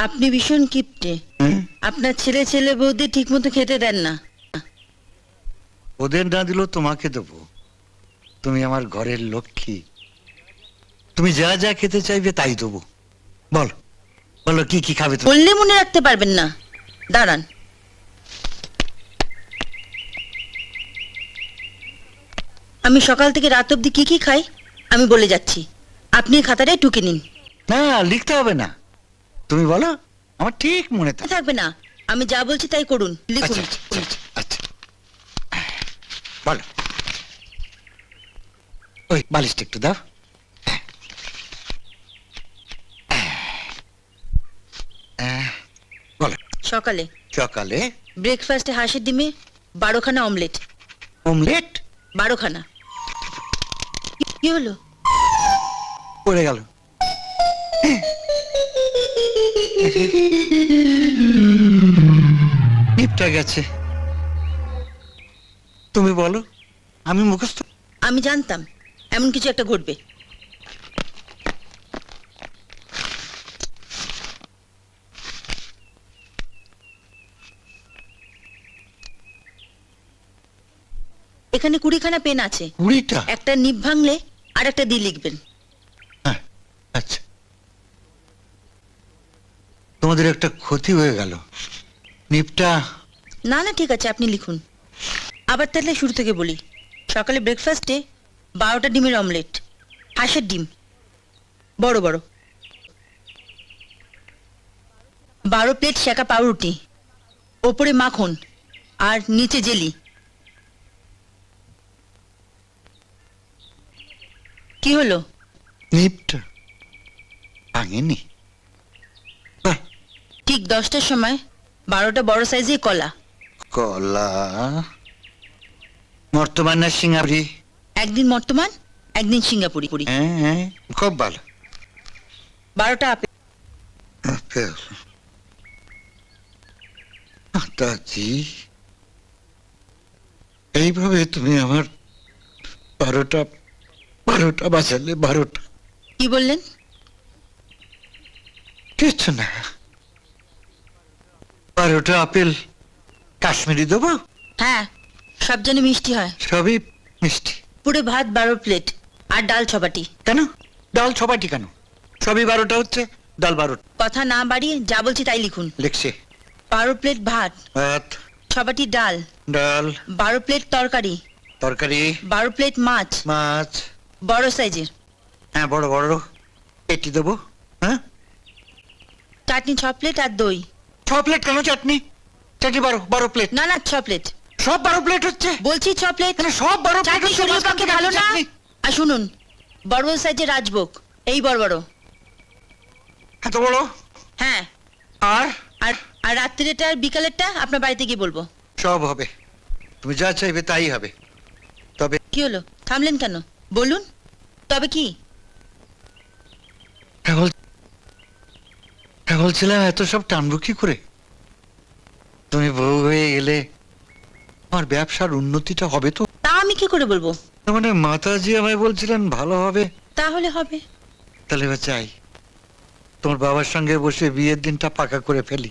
আপনি ভীষণ কিপটে। আপনার ছেলে ছেলে বৌদি ঠিক মতো খেতে দেন না। ওদের না দিলেও তোমাকে দেবো। তুমি আমার ঘরের লক্ষ্মী, তুমি যা যা খেতে চাইবে তাই দেবো। বলো বলো কি কি খাবে তুমি? বললে মনে রাখতে পারবেন না, দাঁড়ান। আমি সকাল থেকে রাত অব্দি কি কি খাই আমি বলে যাচ্ছি, আপনি খাতাটাই টুকে নিন। না লিখতে হবে না, তুমি বলো, আমার ঠিক মনে থাকে। থাকবে না, আমি যা বলছি তাই করুন, লিখুন। আচ্ছা আচ্ছা আচ্ছা, বলো। ওই বালিশটা একটু দাও। বলো। সকালে সকালে ব্রেকফাস্টে হাঁসের ডিমে 12খানা অমলেট। অমলেট? 12খানা। কি হলো? পড়ে গেল। নিপটা গেছে। তুমি বলো, আমি মুখস্থ। আমি জানতাম এমন কিছু একটা ঘটবে। এখানে 20খানা পেন আছে। 20টা? একটা নিভ ভাঙলে আর একটা দিয়ে লিখবেন। হ্যাঁ, আচ্ছা। তোমাদের একটা ক্ষতি হয়ে গেল। নিপটা? না না ঠিক আছে, আপনি লিখুন। আবার তাহলে শুরু থেকে বলি। সকালে ব্রেকফাস্টে 12টা ডিমের অমলেট, হাঁসের ডিম বড় বড়, 12 প্লেট সেকা পাউরুটি, ওপরে মাখন আর নিচে জেলি। কি হলো? নিপটা ভাঙেনি? বাহ, ঠিক 10টার সময় 12টা বড় সাইজের কলা। কলা বর্তমান না সিঙ্গাপুরি? একদিন বর্তমান, একদিন সিঙ্গাপুরি। হ্যাঁ হ্যাঁ, খুব ভালো। 12টা আপেল। আপেল? মাতাজি, এইভাবে তুমি আমার 12টা বাঁচালে। 12টা? কি বললেন? কিছু না। 12টা আপেল কাশ্মীরি দেবো? হ্যাঁ, সব যেন মিষ্টি হয়। সবই মিষ্টি। পুরো ভাত 12 প্লেট আর ডাল 6 বাটি। কেন ডাল 6 বাটি কেন? সবই 12টা হচ্ছে, ডাল 12টা। কথা না বাড়িয়ে যা বলছি তাই লিখুন। লিখছি। 12 প্লেট ভাত, ভাত, 6 বাটি ডাল, ডাল, 12 প্লেট তরকারি, তরকারি, 12 প্লেট মাছ মাছ। বড় সাইজের, হ্যাঁ বড় বড় পেটি দেবো। হ্যাঁ, চাটনি 6 প্লেট আর দই। 6 প্লেট কেন চাটনি? চাটনি 12 প্লেট। না না 6 প্লেট সব 12 প্লেট হচ্ছে? বলছি 6 প্লেট। এখানে সব 12 প্লেট চাটনি হচ্ছে? শরীরের পক্ষে ভালো না। চাটনি? আর শুনুন, বড় বড় সাইজের রাজভোগ, এই বড় বড়। এত বড়? হ্যাঁ, আর আর আর রাত্রিটা আর বিকালেরটা আপনার বাড়িতে গিয়ে বলবো। সব হবে, তুমি যা চাইবে তাই হবে। তবে কি হলো, থামলেন কেন? বলুন, তবে কি? বলছিলাম এত সব টানবো কি করে? তুমি বউ হয়ে গেলে আমার ব্যবসার উন্নতিটা হবে তো। তা আমি কি করে বলবো? তার মানে মাতাজি আমায় বলছিলেন ভালো হবে। তাহলে হবে। তাহলে এবার চাই তোমার বাবার সঙ্গে বসে বিয়ের দিনটা পাকা করে ফেলি।